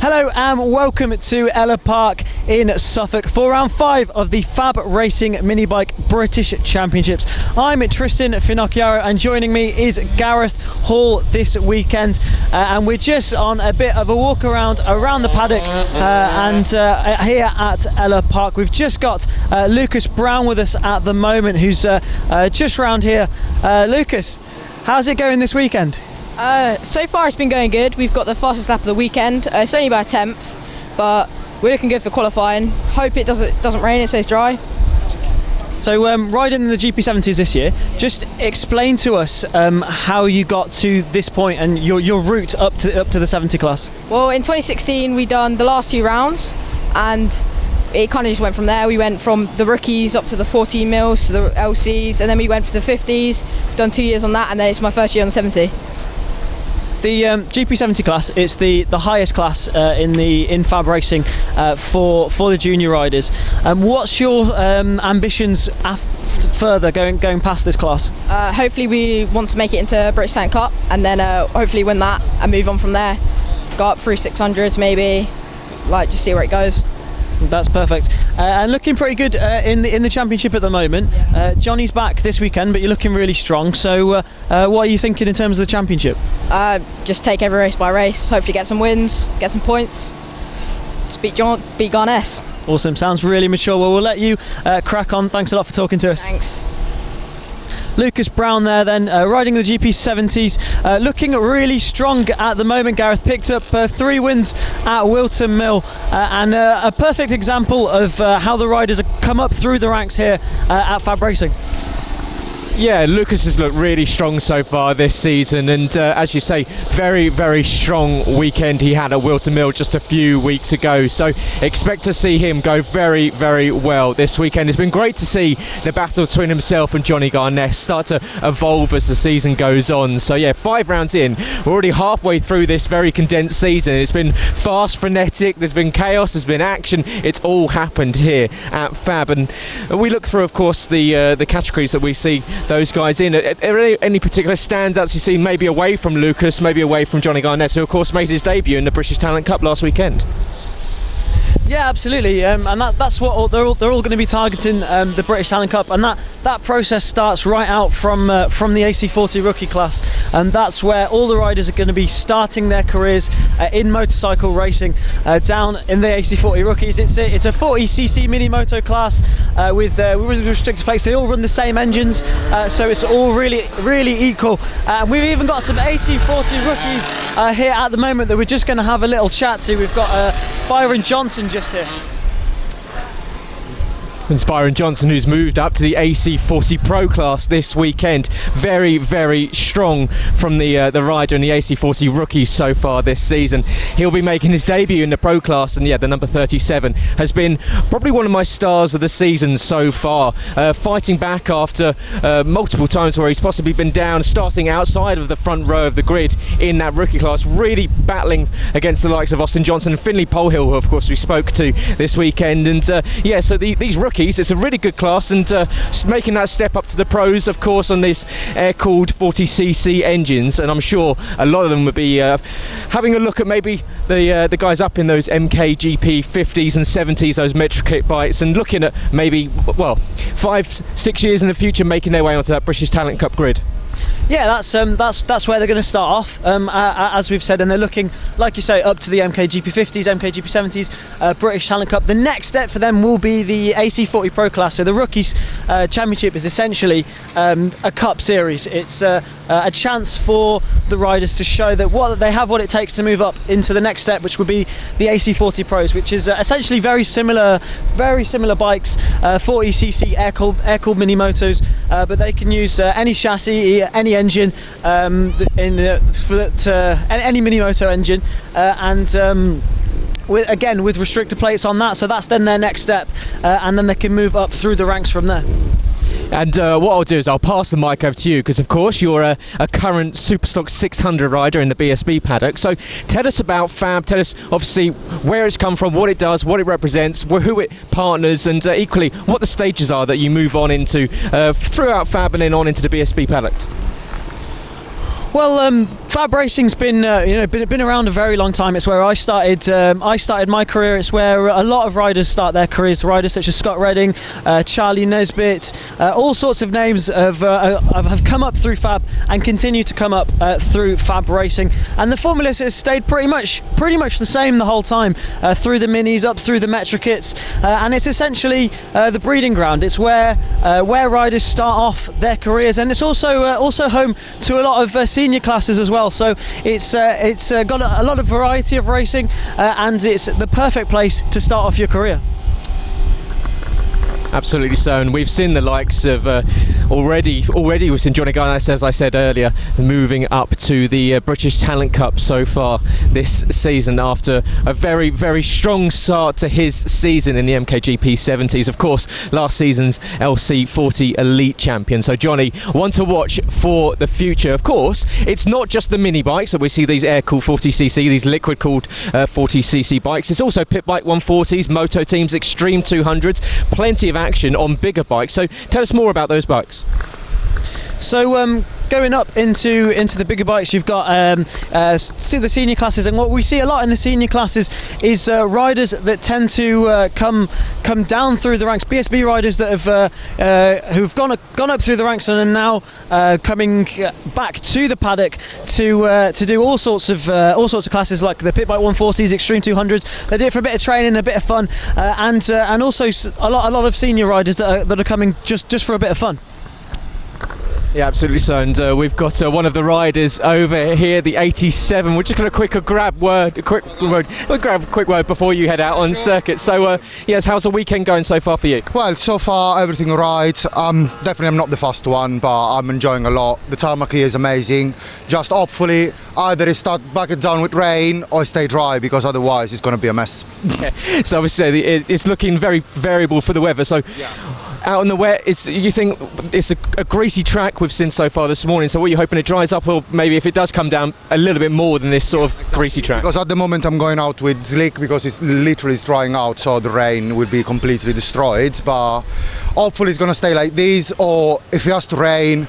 Hello and welcome to Ellough Park in Suffolk for round 5 of the FAB-Racing Minibike British Championships. I'm Tristan Finocchiaro and joining me is Gareth Hall this weekend, and we're just on a bit of a walk around the paddock here at Ellough Park. We've just got Lucas Brown with us at the moment, who's just round here. Lucas, how's it going this weekend? So far it's been going good. We've got the fastest lap of the weekend. It's only about a 10th, but we're looking good for qualifying. Hope it doesn't rain, it stays dry. So riding the GP70s this year, just explain to us how you got to this point and your route up to the 70 class. Well, in 2016 we done the last 2 rounds and it kind of just went from there. We went from the rookies up to the 14 mils to the LCs, and then we went for the 50s, done 2 years on that, and then it's my first year on the 70. The GP70 class, it's the highest class in FAB Racing for the junior riders. What's your ambitions further going past this class? Hopefully we want to make it into British Talent Cup, and then hopefully win that and move on from there. Go up through 600s maybe, just see where it goes. That's perfect. And looking pretty good in the championship at the moment. Johnny's back this weekend, but you're looking really strong. So what are you thinking in terms of the championship? Just take every race by race, hopefully get some wins, get some points, just beat Garnes. Awesome, sounds really mature. Well, we'll let you crack on. Thanks a lot for talking to us. Thanks. Lucas Brown there then, riding the GP70s, looking really strong at the moment. Gareth picked up 3 wins at Wilton Mill, and a perfect example of how the riders have come up through the ranks here at FAB Racing. Yeah, Lucas has looked really strong so far this season, and as you say, very strong weekend he had at Wilton Mill just a few weeks ago, so expect to see him go very well this weekend. It's been great to see the battle between himself and Johnny Garnes start to evolve as the season goes on. So yeah, 5 rounds in, we're already halfway through this very condensed season. It's been fast, frenetic, there's been chaos, there's been action, it's all happened here at FAB, and we look through, of course, the categories that we see those guys in. Are there any particular standouts you see, maybe away from Lucas, maybe away from Johnny Garnes, who of course made his debut in the British Talent Cup last weekend? Yeah, absolutely, and that's what they're all going to be targeting, the British Talent Cup, and that process starts right out from the AC40 rookie class, and that's where all the riders are going to be starting their careers in motorcycle racing down in the AC40 rookies. It's a 40cc mini moto class with restricted plates. They all run the same engines, so it's all really equal. We've even got some AC40 rookies here at the moment that we're just going to have a little chat to. We've got Byron Johnson just here. And Byron Johnson, who's moved up to the AC40 Pro class this weekend, very strong from the rider in the AC40 rookies so far this season. He'll be making his debut in the Pro class, and yeah, the number 37 has been probably one of my stars of the season so far, fighting back after multiple times where he's possibly been down, starting outside of the front row of the grid in that rookie class, really battling against the likes of Austin Johnson and Finlay Polhill, who of course we spoke to this weekend. And yeah, so these rookies, it's a really good class, and making that step up to the pros, of course, on this air-cooled 40cc engines, and I'm sure a lot of them would be having a look at maybe the guys up in those MKGP 50s and 70s, those Metrokit bikes, and looking at maybe, well, 5-6 years in the future making their way onto that British Talent Cup grid. Yeah, that's where they're going to start off, as we've said, and they're looking, like you say, up to the MKGP50s, MKGP70s, British Talent Cup. The next step for them will be the AC40 Pro class. So the Rookies Championship is essentially a cup series. It's a chance for the riders to show that they have what it takes to move up into the next step, which would be the AC40 Pros, which is essentially very similar bikes, 40cc air-cooled mini motos, but they can use any chassis, any engine, any mini moto engine, and with restrictor plates on that. So that's then their next step, and then they can move up through the ranks from there. And what I'll do is I'll pass the mic over to you, because of course you're a current Superstock 600 rider in the BSB paddock. So tell us about FAB, tell us obviously where it's come from, what it does, what it represents, who it partners, and equally what the stages are that you move on into throughout FAB and then on into the BSB paddock. Well, FAB-Racing's been been around a very long time. It's where I started. I started my career. It's where a lot of riders start their careers. Riders such as Scott Redding, Charlie Nesbitt, all sorts of names have come up through Fab and continue to come up through FAB-Racing. And the formula has stayed pretty much the same the whole time, through the minis, up through the Metra kits, and it's essentially the breeding ground. It's where riders start off their careers, and it's also home to a lot of senior classes as well. So it's got a lot of variety of racing, and it's the perfect place to start off your career. Absolutely so, and we've seen the likes of already we've seen Johnny Garnes, as I said earlier, moving up to the British Talent Cup so far this season after a very, very strong start to his season in the MKGP 70s. Of course, last season's LC40 Elite champion. So Johnny, one to watch for the future. Of course, it's not just the mini bikes that we see, these air-cooled 40cc, these liquid-cooled 40cc bikes. It's also pit bike 140s, moto teams, extreme 200s, plenty of action on bigger bikes. So tell us more about those bikes. So going up into the bigger bikes, you've got see the senior classes, and what we see a lot in the senior classes is riders that tend to come down through the ranks. BSB riders that have who've gone up through the ranks and are now coming back to the paddock to do all sorts of classes like the pit bike 140s, extreme 200s. They do it for a bit of training, a bit of fun, and also a lot of senior riders that are coming just for a bit of fun. Yeah, absolutely so, and we've got one of the riders over here, the 87. We're just going to grab a quick word before you head out on circuit. So, yes, how's the weekend going so far for you? Well, so far everything right. Definitely I'm not the first one, but I'm enjoying a lot. The tarmac here is amazing. Just hopefully either it start back it down with rain or stay dry, because otherwise it's going to be a mess. Yeah. So obviously it's looking very variable for the weather. So. Yeah. Out in the wet, you think it's a greasy track we've seen so far this morning, so what are you hoping it dries up, or maybe if it does come down a little bit more than this sort of greasy track? Because at the moment I'm going out with slick, because it's literally drying out, so the rain will be completely destroyed, but hopefully it's going to stay like this, or if it has to rain,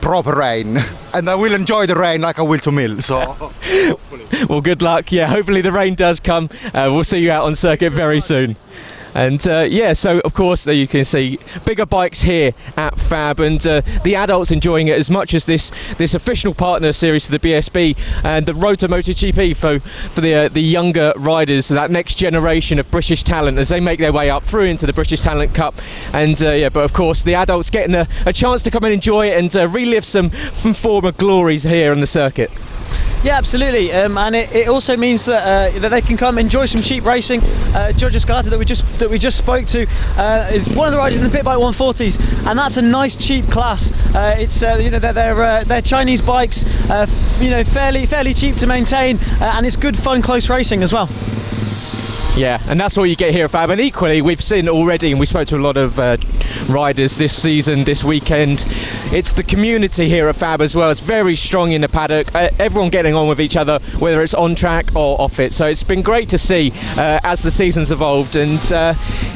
proper rain, and I will enjoy the rain like I will to Mill, so hopefully. Well, good luck. Yeah, hopefully the rain does come. We'll see you out on circuit very soon. And yeah, so of course there you can see bigger bikes here at Fab, and the adults enjoying it as much as this official partner series to the BSB and the Road to MotoGP for the younger riders, that next generation of British talent as they make their way up through into the British Talent Cup. And yeah, but of course the adults getting a chance to come and enjoy it and relive some former glories here on the circuit. Yeah, absolutely, and it also means that they can come enjoy some cheap racing. Giorgio Scalata that we just spoke to is one of the riders in the pit bike 140s, and that's a nice cheap class. It's they're Chinese bikes, fairly cheap to maintain, and it's good fun close racing as well. Yeah, and that's what you get here at Fab. And equally, we've seen already, and we spoke to a lot of riders this season, this weekend. It's the community here at Fab as well. It's very strong in the paddock. Everyone getting on with each other, whether it's on track or off it. So it's been great to see as the season's evolved. And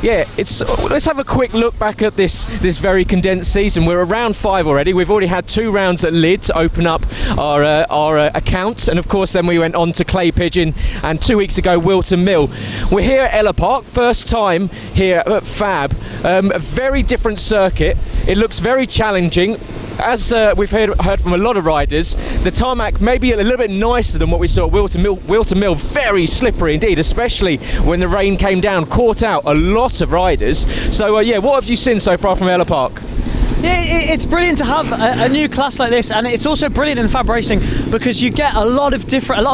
yeah, let's have a quick look back at this very condensed season. We're at round 5 already. We've already had 2 rounds at Lid to open up our account, and of course then we went on to Clay Pigeon, and 2 weeks ago Wilton Mill. We're here at Ellough Park, first time here at Fab. A very different circuit. It looks very challenging. As we've heard from a lot of riders, the tarmac may be a little bit nicer than what we saw at Wilton Mill. Wilton Mill, very slippery indeed, especially when the rain came down, caught out a lot of riders. So yeah, what have you seen so far from Ellough Park? Yeah, it's brilliant to have a new class like this, and it's also brilliant in FAB-Racing because you get a lot of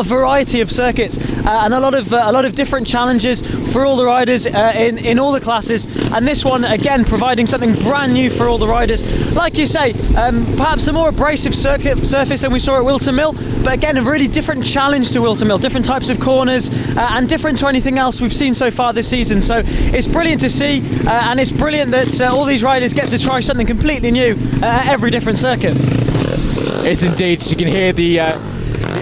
variety of circuits and a lot of different challenges for all the riders in all the classes. And this one again providing something brand new for all the riders. Like you say, perhaps a more abrasive surface than we saw at Wilton Mill, but again a really different challenge to Wilton Mill, different types of corners and different to anything else we've seen so far this season. So it's brilliant to see, and it's brilliant that all these riders get to try something completely new at every different circuit. It's indeed. You can hear the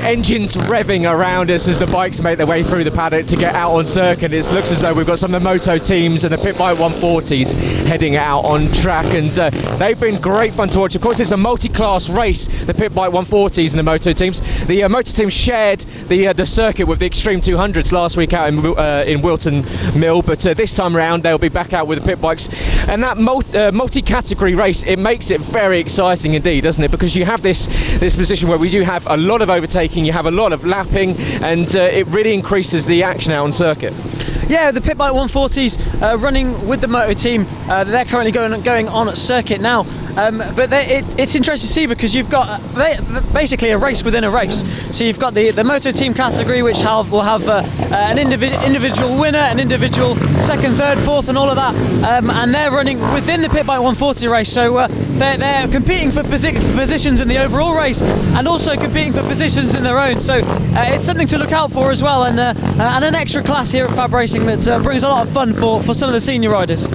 engines revving around us as the bikes make their way through the paddock to get out on circuit. It looks as though we've got some of the moto teams and the Pit Bike 140s heading out on track, and they've been great fun to watch. Of course, it's a multi-class race, the Pit Bike 140s and the moto teams. The moto teams shared the circuit with the Extreme 200s last week out in Wilton Mill, but this time around they'll be back out with the pit bikes. And that multi-category race, it makes it very exciting indeed, doesn't it? Because you have this position where we do have a lot of overtaking, you have a lot of lapping, and it really increases the action out on circuit. Yeah, the Pit Bike 140s running with the moto team. They're currently going on at circuit now. But it's interesting to see, because you've got basically a race within a race. So you've got the moto team category, which will have an individual winner, an individual second, third, fourth, and all of that. And they're running within the Pit Bike 140 race. So they're competing for positions in the overall race, and also competing for positions in their own. So it's something to look out for as well, and an extra class here at FAB-Racing that brings a lot of fun for some of the senior riders.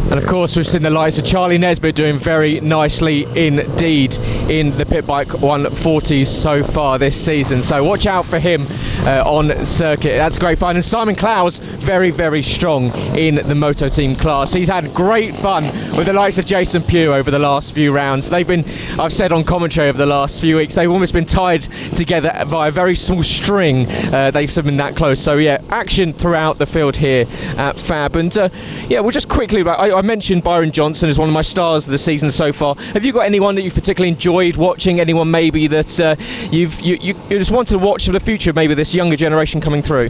And of course, we've seen the likes of Charlie Nesbitt doing very nicely indeed in the Pit Bike 140s so far this season. So watch out for him on circuit. That's great fun. And Simon Clowes, very, very strong in the moto team class. He's had great fun with the likes of Jason Pugh over the last few rounds. They've been, I've said on commentary over the last few weeks, they've almost been tied together by a very small string. They've been that close. So yeah, action throughout the field here at Fab. And yeah, we'll just quickly, I mentioned Byron Johnson as one of my stars of the season so far. Have you got anyone that you've particularly enjoyed watching? Anyone maybe that you just want to watch for the future? Maybe this younger generation coming through.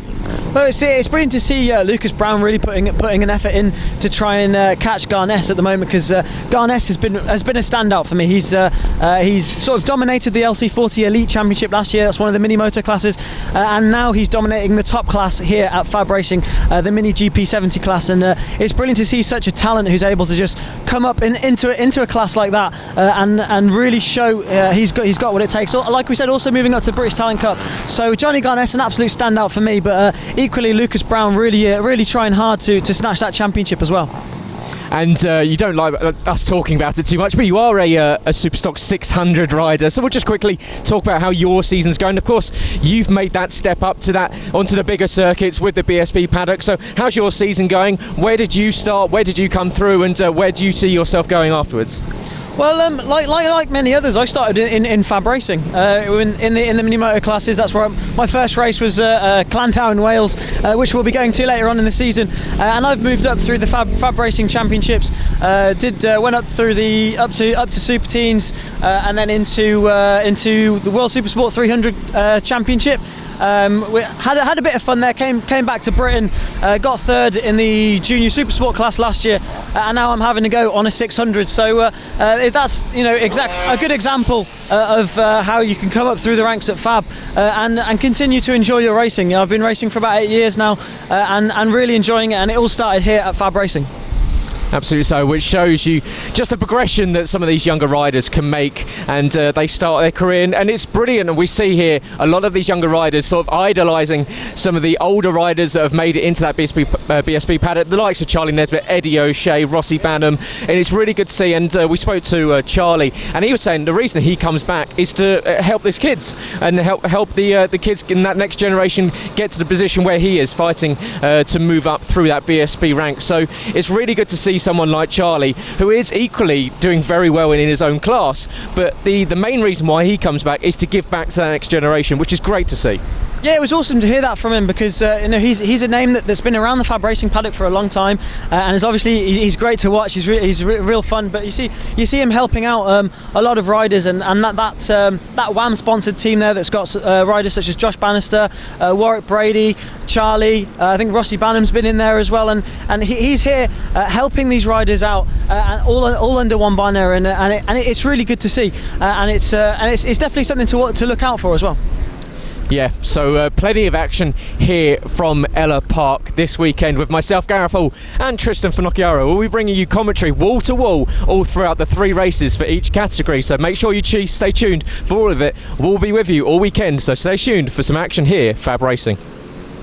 Well, it's brilliant to see Lucas Brown really putting an effort in to try and catch Garness at the moment, because Garness has been a standout for me. He's sort of dominated the LC40 Elite Championship last year. That's one of the mini moto classes, and now he's dominating the top class here at FAB-Racing, the mini GP70 class. And it's brilliant to see such a talent who's able to just come up into a class like that and really show he's got what it takes. Like we said, also moving up to British Talent Cup. So Johnny Garness, an absolute standout for me, but equally Lucas Brown really trying hard to snatch that championship as well. And you don't like us talking about it too much, but you are a Superstock 600 rider. So we'll just quickly talk about how your season's going. Of course, you've made that step up onto the bigger circuits with the BSB Paddock. So how's your season going? Where did you start? Where did you come through? And where do you see yourself going afterwards? Well, like many others, I started in FAB-Racing in the mini moto classes. That's where my first race was Clantow in Wales, which we'll be going to later on in the season. And I've moved up through the FAB-Racing championships. Went up through up to Super Teens, and then into the World Supersport 300 Championship. We had a bit of fun there. Came back to Britain, got third in the Junior Supersport class last year, and now I'm having to go on a 600. So that's a good example of how you can come up through the ranks at Fab and continue to enjoy your racing. I've been racing for about 8 years now, and really enjoying it. And it all started here at FAB-Racing. Absolutely so, which shows you just the progression that some of these younger riders can make, and they start their career, and it's brilliant. And we see here a lot of these younger riders sort of idolising some of the older riders that have made it into that BSB paddock, the likes of Charlie Nesbitt, Eddie O'Shea, Rossi Banham, and it's really good to see. And we spoke to Charlie, and he was saying the reason he comes back is to help these kids and help the kids in that next generation get to the position where he is, fighting to move up through that BSB rank. So it's really good to see someone like Charlie, who is equally doing very well in his own class, but the main reason why he comes back is to give back to the next generation, which is great to see. Yeah, it was awesome to hear that from him, because he's a name that's been around the FAB-Racing paddock for a long time, and is obviously he's great to watch. He's real fun. But you see him helping out a lot of riders, and that WAM sponsored team there that's got riders such as Josh Bannister, Warwick Brady, Charlie. I think Rossi Banham's been in there as well, and he's here helping these riders out, and all under one banner, and it's really good to see, and it's definitely something to look out for as well. Yeah, so plenty of action here from Ellough Park this weekend with myself, Gareth Hall, and Tristan Finocchiaro. We'll be bringing you commentary wall to wall all throughout the 3 races for each category, so make sure you stay tuned for all of it. We'll be with you all weekend, so stay tuned for some action here, FAB Racing.